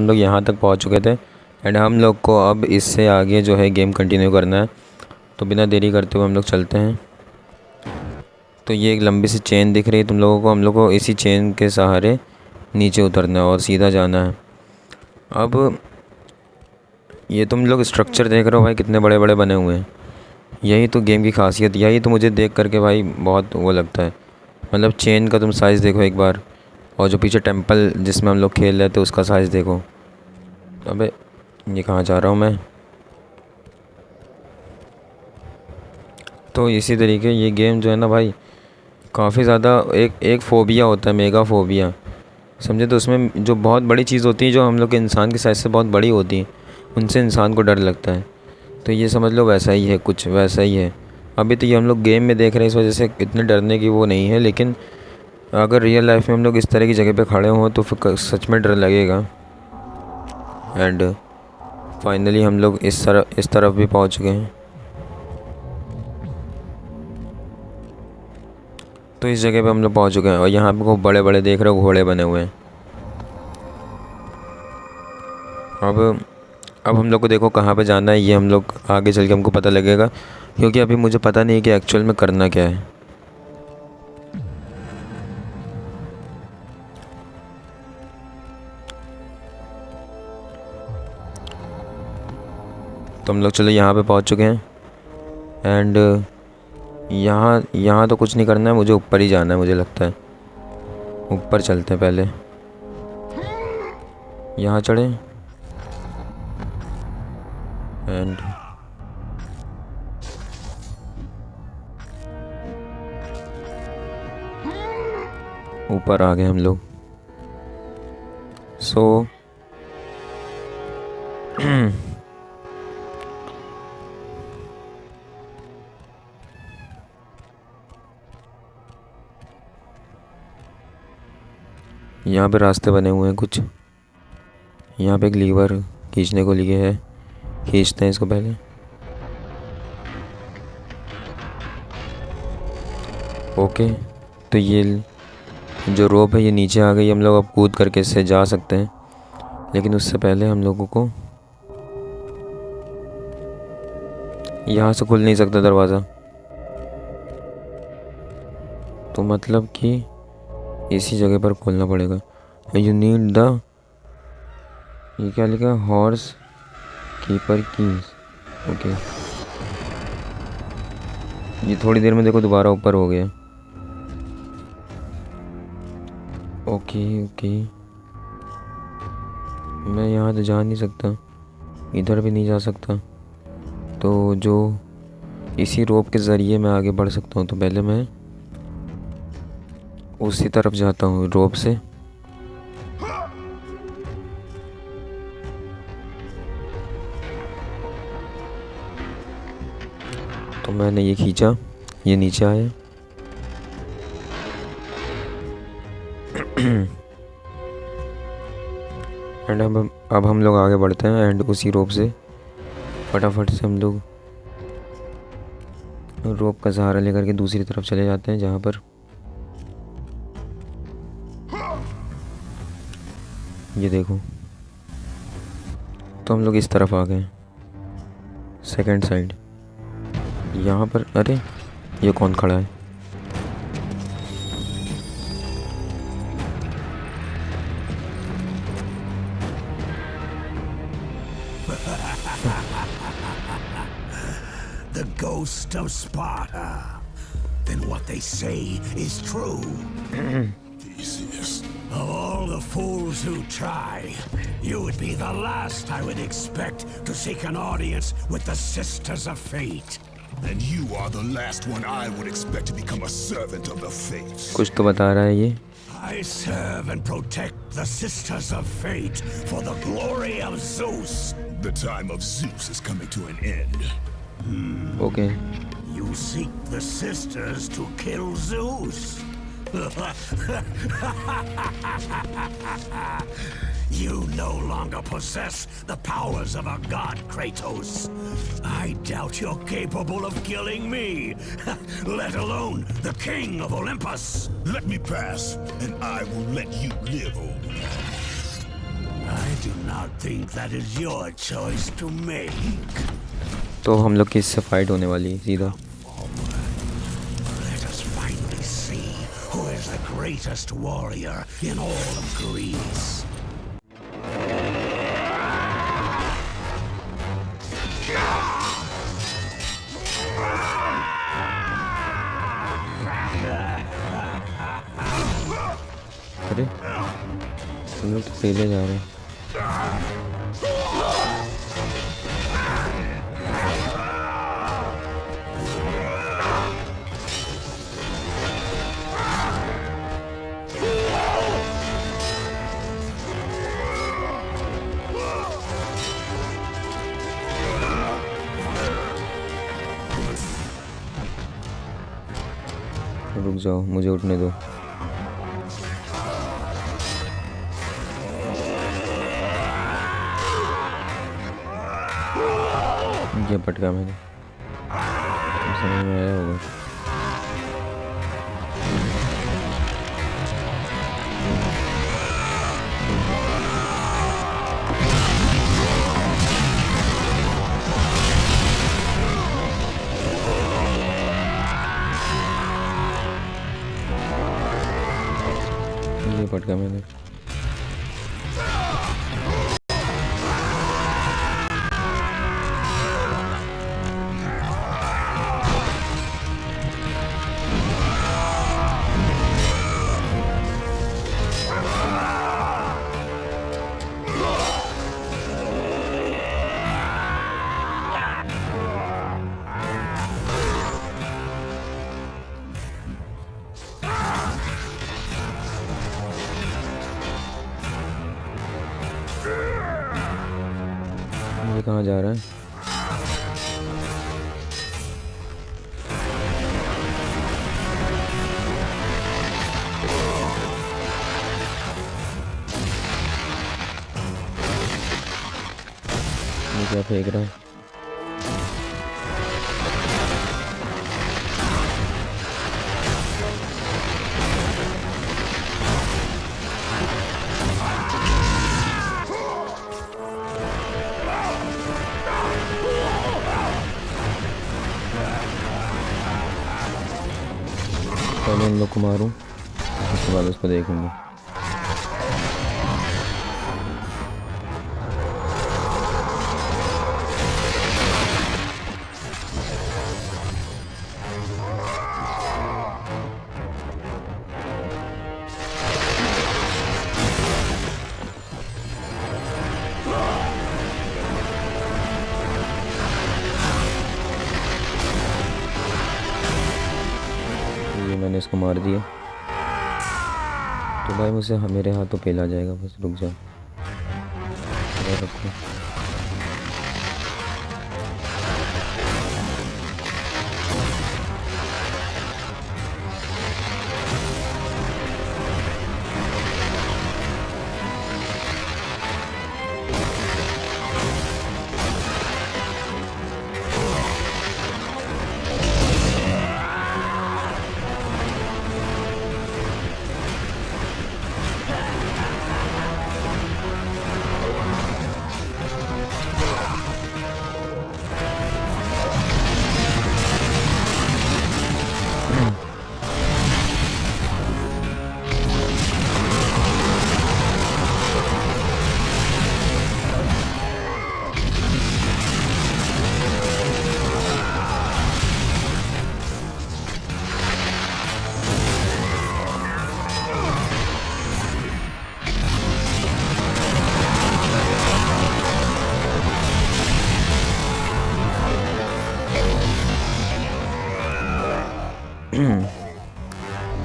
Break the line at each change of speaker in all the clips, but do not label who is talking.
हम लोग यहाँ तक पहुँच चुके थे एंड हम लोग को अब इससे आगे जो है गेम कंटिन्यू करना है। तो बिना देरी करते हुए हम लोग चलते हैं। तो ये एक लंबी सी चेन दिख रही है तुम लोगों को, हम लोग को इसी चेन के सहारे नीचे उतरना है और सीधा जाना है। अब ये तुम लोग स्ट्रक्चर देख रहे हो भाई, कितने बड़े बड़े बने हुए हैं। यही तो गेम की खासियत, यही तो मुझे देख करके भाई बहुत वो लगता है। मतलब चेन का तुम साइज़ देखो एक बार, और जो पीछे टेंपल जिसमें हम लोग खेल रहे थे उसका साइज़ देखो। अबे ये कहाँ जा रहा हूँ मैं। तो इसी तरीके ये गेम जो है ना भाई, काफ़ी ज़्यादा एक फ़ोबिया होता है, मेगा फ़ोबिया समझे। तो उसमें जो बहुत बड़ी चीज़ होती है, जो हम लोग के इंसान की साइज़ से बहुत बड़ी होती है, उनसे इंसान को डर लगता है। तो ये समझ लो वैसा ही है, कुछ वैसा ही है। अभी तो ये हम लोग गेम में देख रहे हैं, इस वजह से इतने डरने की वो नहीं है, लेकिन अगर रियल लाइफ में हम लोग इस तरह की जगह पे खड़े हों तो फिर सच में डर लगेगा। एंड फाइनली हम लोग इस तरफ भी पहुंच गए हैं। तो इस जगह पे हम लोग पहुंच चुके हैं और यहाँ पे खूब बड़े बड़े देख रहे हो घोड़े बने हुए हैं। अब हम लोग को देखो कहाँ पे जाना है, ये हम लोग आगे चल के हमको पता लगेगा, क्योंकि अभी मुझे पता नहीं है कि एक्चुअल में करना क्या है। तो हम लोग चलो यहाँ पे पहुँच चुके हैं एंड यहाँ तो कुछ नहीं करना है, मुझे ऊपर ही जाना है। मुझे लगता है ऊपर चलते हैं, पहले यहाँ चढ़े एंड ऊपर आ गए हम लोग। सो यहाँ पे रास्ते बने हुए हैं कुछ। यहाँ पे एक लीवर खींचने को लिए है, खींचते हैं इसको पहले। ओके, तो ये जो रोप है ये नीचे आ गई, हम लोग अब कूद करके इससे जा सकते हैं। लेकिन उससे पहले हम लोगों को यहाँ से खुल नहीं सकता दरवाज़ा, तो मतलब कि इसी जगह पर खोलना पड़ेगा। यू नीड द, ये क्या लिखा है, हॉर्स कीपर कीज। ओके, ये थोड़ी देर में देखो दोबारा ऊपर हो गया। ओके ओके, मैं यहाँ तो जा नहीं सकता, इधर भी नहीं जा सकता, तो जो इसी रोप के ज़रिए मैं आगे बढ़ सकता हूँ। तो पहले मैं उसी तरफ जाता हूँ रोप से। तो मैंने ये खींचा, ये नीचे आया। एंड अब हम लोग आगे बढ़ते हैं एंड उसी रोप से फटाफट से हम लोग रोप का सहारा लेकर के दूसरी तरफ चले जाते हैं, जहाँ पर ये देखो। तो हम लोग इस तरफ आ गए, सेकंड साइड। यहाँ पर अरे ये कौन खड़ा है?
The ghost of Sparta. Then what they say is true. Theseus. Of all the fools who try, you would be the last I would expect to seek an audience with the Sisters of Fate.
And you are the last one I would expect to become a servant of the Fates.
कुछ तो बता रहा है ये।
I serve and protect the Sisters of Fate for the glory of Zeus.
The time of Zeus is coming to an end.
Okay.
You seek the Sisters to kill Zeus. You no longer possess the powers of a god, Kratos. I doubt you're capable of killing me, let alone the king of Olympus.
Let me pass, and I will let you live, old man.
I do not think that is your choice to make.
तो हम लोग की इससे fight होने वाली है सीधा।
Let us finally see who is the greatest warrior in all of Greece.
अरे हम लोग तो पहले जा रहे हैं। रुक जाओ, मुझे उठने दो। ये पटका मैंने, समझ में आया होगा। ये पटका मैंने। ये कहाँ जा रहा है? ये क्या फेंक रहा है? पहले इन लोग को मारूं, उसके बाद उसको देखूंगा। मैंने इसको मार दिया तो भाई मुझसे मेरे हाथों पे आ जाएगा। बस रुक जाओ, रखो।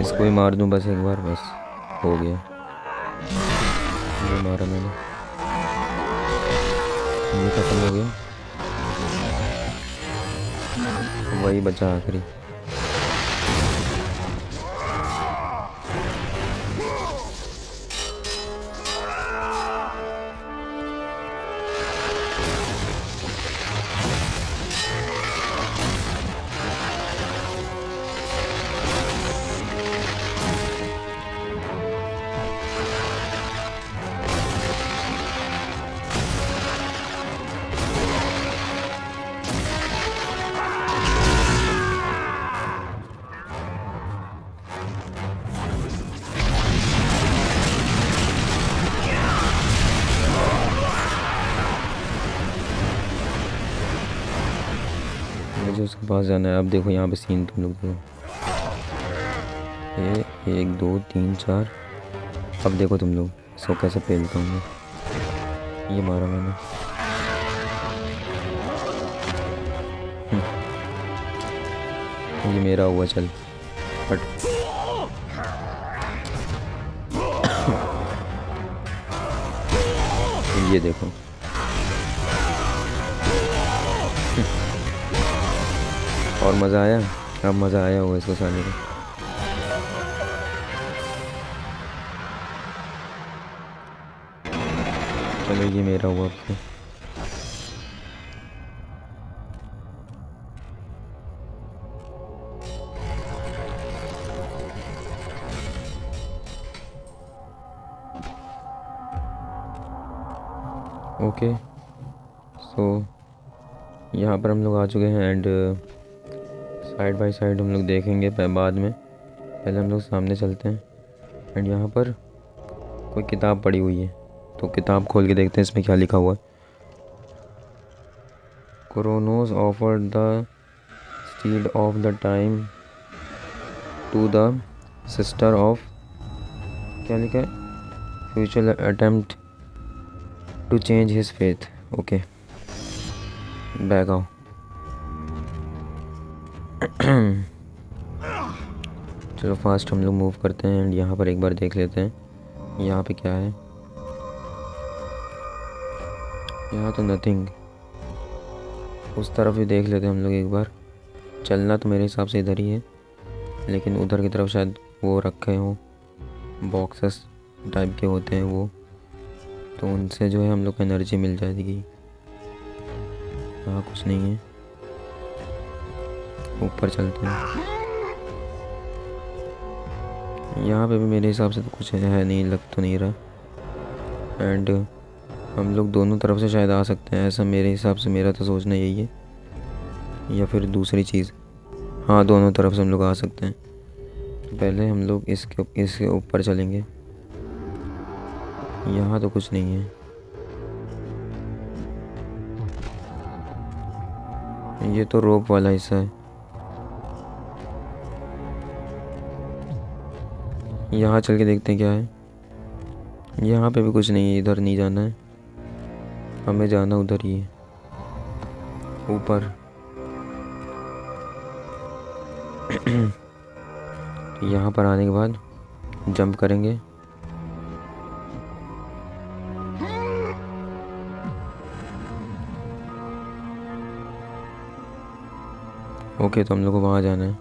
इसको ही मार दूं बस एक बार, बस हो गया। ये मारा मैंने, ये खत्म हो गया। वही बचा आखिरी। मुझे उसके पास जाना है। अब देखो यहाँ पे सीन तुम लोग देखो, ये 1 2 3 4। अब देखो तुम लोग इसको कैसे पेलता हूँ मैं। ये मारा मैंने। ये मेरा हुआ, चल हट। ये देखो और मज़ा आया। अब मज़ा आया होगा इसको साले को। चलो ये मेरा हुआ अब से। ओके सो यहाँ पर हम लोग आ चुके हैं एंड साइड बाय साइड हम लोग देखेंगे बाद में। पहले हम लोग सामने चलते हैं एंड यहाँ पर कोई किताब पड़ी हुई है, तो किताब खोल के देखते हैं इसमें क्या लिखा हुआ है। Kronos offered the steel of the time to the sister of, क्या लिखा है, future attempt to change his faith. Okay back आओ। चलो फास्ट हम लोग मूव करते हैं एंड यहाँ पर एक बार देख लेते हैं यहाँ पे क्या है। यहाँ तो नथिंग। उस तरफ भी देख लेते हैं हम लोग एक बार। चलना तो मेरे हिसाब से इधर ही है, लेकिन उधर की तरफ शायद वो रखे हों, बॉक्सेस टाइप के होते हैं वो, तो उनसे जो है हम लोग को एनर्जी मिल जाएगी। यहाँ कुछ नहीं है, ऊपर चलते हैं। यहाँ पे भी मेरे हिसाब से तो कुछ है नहीं, लग तो नहीं रहा। एंड हम लोग दोनों तरफ से शायद आ सकते हैं, ऐसा मेरे हिसाब से, मेरा तो सोचना यही है। या फिर दूसरी चीज़, हाँ दोनों तरफ से हम लोग आ सकते हैं। तो पहले हम लोग इसके ऊपर चलेंगे। यहाँ तो कुछ नहीं है। ये तो रोप वाला हिस्सा है। यहाँ चल के देखते हैं क्या है। यहाँ पे भी कुछ नहीं है, इधर नहीं जाना है हमें, जाना उधर ही है ऊपर। यहाँ पर आने के बाद जंप करेंगे। ओके तो हम लोग को वहाँ जाना है।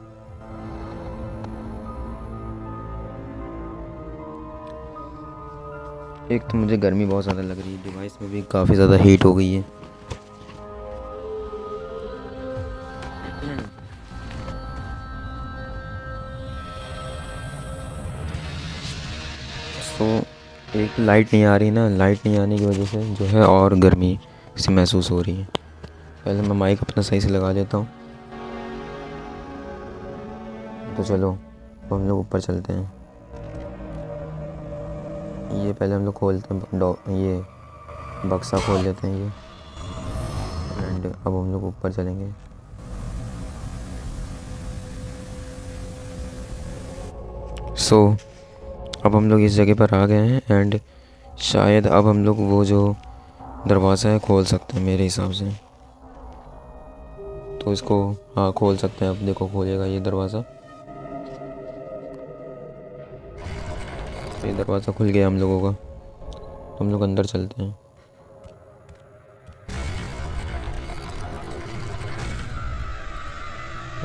एक तो मुझे गर्मी बहुत ज़्यादा लग रही है, डिवाइस में भी काफ़ी ज़्यादा हीट हो गई है। तो एक लाइट नहीं आ रही ना, लाइट नहीं आने की वजह से जो है और गर्मी सी महसूस हो रही है। पहले मैं माइक अपना सही से लगा लेता हूँ। तो चलो तो हम लोग ऊपर चलते हैं। ये पहले हम लोग खोलते हैं, ये बक्सा खोल लेते हैं ये। एंड अब हम लोग ऊपर चलेंगे। सो अब हम लोग इस जगह पर आ गए हैं एंड शायद अब हम लोग वो जो दरवाज़ा है खोल सकते हैं मेरे हिसाब से। तो इसको हाँ खोल सकते हैं। अब देखो खोलेगा ये दरवाज़ा। ये दरवाज़ा खुल गया हम लोगों का। तो हम लोग अंदर चलते हैं।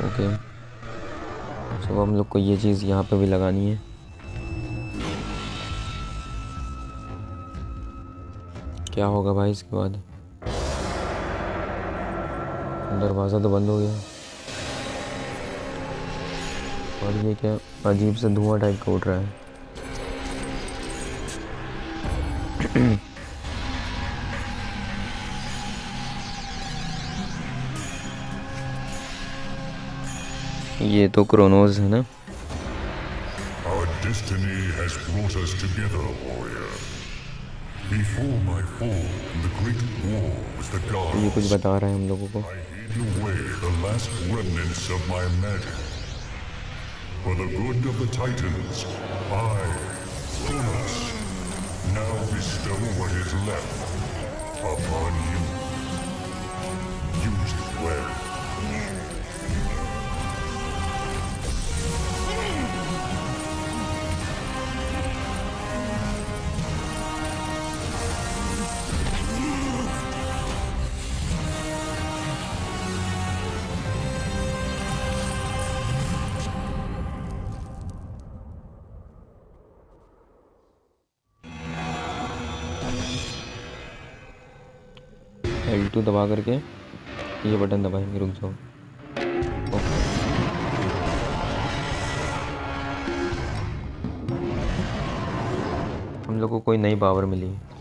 ओके तो हम लोग को ये चीज़ यहाँ पे भी लगानी है। क्या होगा भाई इसके बाद? दरवाज़ा तो बंद हो गया और ये क्या अजीब सा धुआं टाइप का उठ रहा है। ये तो क्रोनोस है ना।
Our destiny has brought us together, warrior. Before my fall in the great war with the
तो ये कुछ
gods,
बता रहा है हम लोगों को।
I hid away the last remnants of my magic. For the good of the Titans, I, Kronos, now bestow what is left upon you. Use it well.
L2 दबा करके ये बटन दबाएंगे, रुक जाओ। ओके, हम लोग को कोई नई पावर मिली है।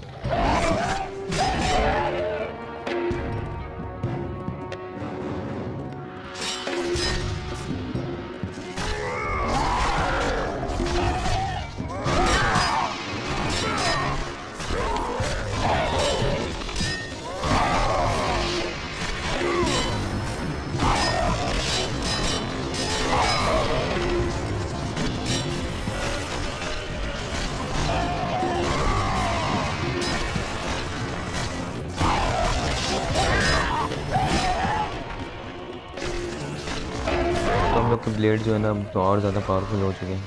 तो हम लोग के ब्लेड जो है ना अब तो और ज़्यादा पावरफुल हो चुके हैं।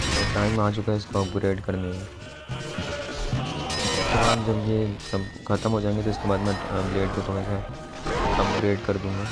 तो टाइम आ चुका है इसको अपग्रेड करने का। उसके बाद जब ये सब ख़त्म हो जाएंगे तो इसके बाद मैं ब्लेड को थोड़ा सा अपग्रेड कर दूँगा।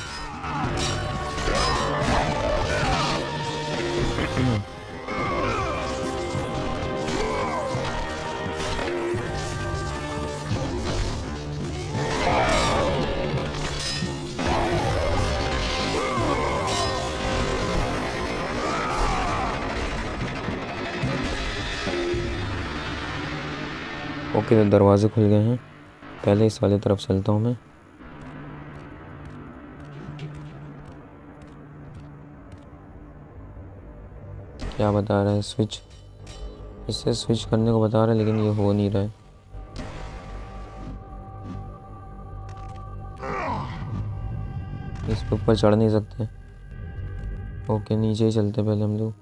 ओके, तो दरवाजे खुल गए हैं। पहले इस वाले तरफ चलता हूँ मैं। क्या बता रहा है स्विच? इससे स्विच करने को बता रहा है लेकिन ये हो नहीं रहा है। इस पे ऊपर चढ़ नहीं सकते। ओके, नीचे ही चलते पहले हम लोग।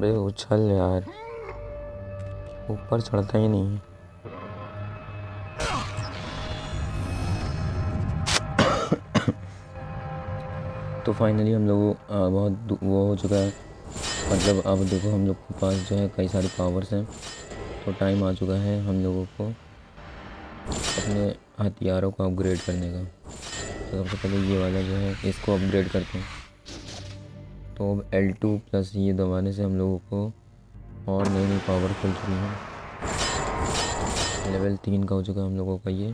बे उछल यार, ऊपर चढ़ता ही नहीं है। तो फाइनली हम लोग बहुत वो हो चुका है, मतलब अब देखो हम लोग के पास जो है कई सारी पावर्स हैं। तो टाइम आ चुका है हम लोगों को अपने हथियारों को अपग्रेड करने का। तो सबसे पहले ये वाला जो है इसको अपग्रेड करते हैं। तो अब L2 प्लस ये दबाने से हम लोगों को और नई नई पावर खुल चुकी है। लेवल 3 का हो चुका है हम लोगों का ये।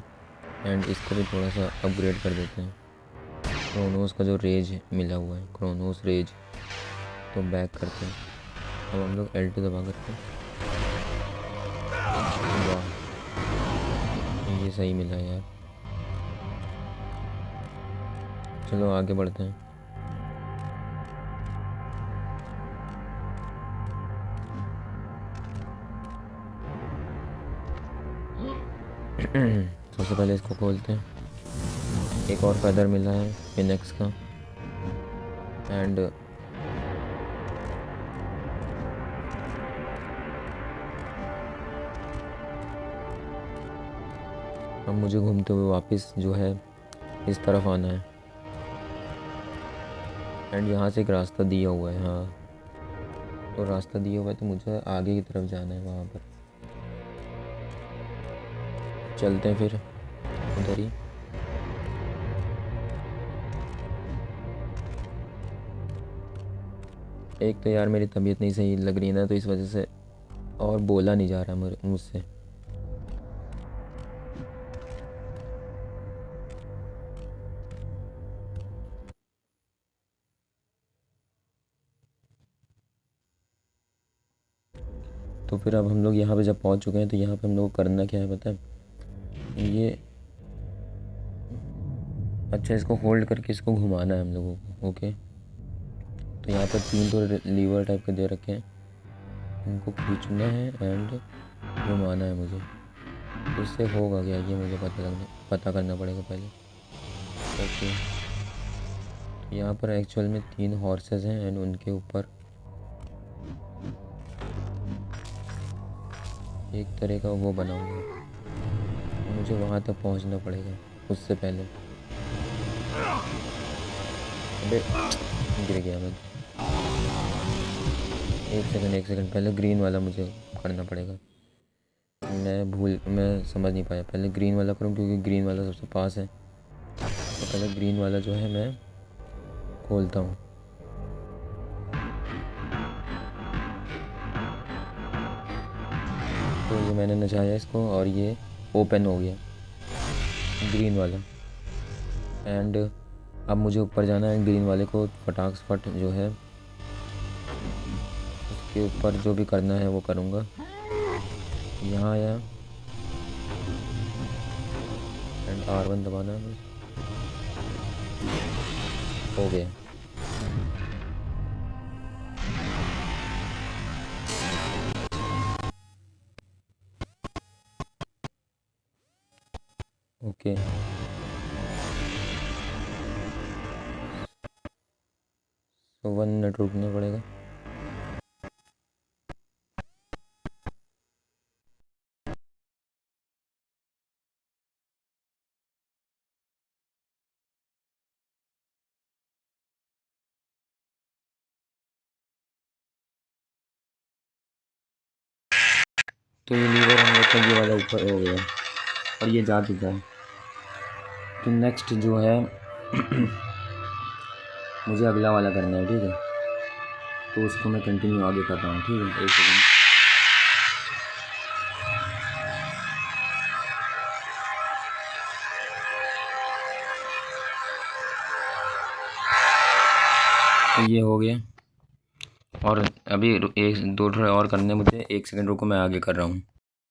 एंड इसको भी थोड़ा सा अपग्रेड कर देते हैं। क्रोनोस का जो रेज मिला हुआ है, क्रोनोस रेज, तो बैक करते हैं। अब हम लोग L2 दबा करते हैं। वाह, ये सही मिला यार। चलो आगे बढ़ते हैं। सबसे पहले इसको खोलते हैं। एक और फेदर मिला है फिनिक्स का। एंड अब मुझे घूमते हुए वापस जो है इस तरफ आना है। एंड यहाँ से एक रास्ता दिया हुआ है। हाँ, तो रास्ता दिया हुआ है तो मुझे आगे की तरफ जाना है। वहाँ पर चलते हैं फिर उधर ही। एक तो यार मेरी तबीयत नहीं सही लग रही ना, तो इस वजह से और बोला नहीं जा रहा मुझसे। तो फिर अब हम लोग यहाँ पे जब पहुँच चुके हैं तो यहाँ पे हम लोग को करना क्या है पता है? ये अच्छा, इसको होल्ड करके इसको घुमाना है हम लोगों को। ओके, तो यहाँ पर 3 तो लीवर टाइप के दे रखे हैं, इनको खींचना है एंड घुमाना है मुझे। तो इससे होगा क्या ये मुझे पता करना पड़ेगा पहले। ओके, तो यहाँ पर एक्चुअल में 3 हॉर्सेस हैं एंड उनके ऊपर एक तरह का वो बना हुआ है। मुझे वहाँ तक पहुँचना पड़ेगा उससे पहले। अबे गिर गया मैं। एक सेकंड पहले ग्रीन वाला मुझे करना पड़ेगा। मैं समझ नहीं पाया, पहले ग्रीन वाला करूँ क्योंकि ग्रीन वाला सबसे पास है। तो पहले ग्रीन वाला जो है मैं खोलता हूँ। तो ये मैंने नचाया इसको और ये ओपन हो गया ग्रीन वाला। एंड अब मुझे ऊपर जाना है, ग्रीन वाले को फटाक से फट जो है उसके ऊपर जो भी करना है वो करूँगा। यहाँ आया एंड R1 दबाना है, हो गया। ओके, तो 1 मिनट रुकना पड़ेगा। तो ये लीवर हम लोग का ये वाला ऊपर हो गया और ये जा चुका है। तो नेक्स्ट जो है मुझे अगला वाला करना है, ठीक है? तो उसको मैं कंटिन्यू आगे कर रहा हूँ, ठीक है? एक सेकंड। तो ये हो गया और अभी एक 2 थोड़े और करने मुझे। 1 सेकंड रुको, मैं आगे कर रहा हूँ।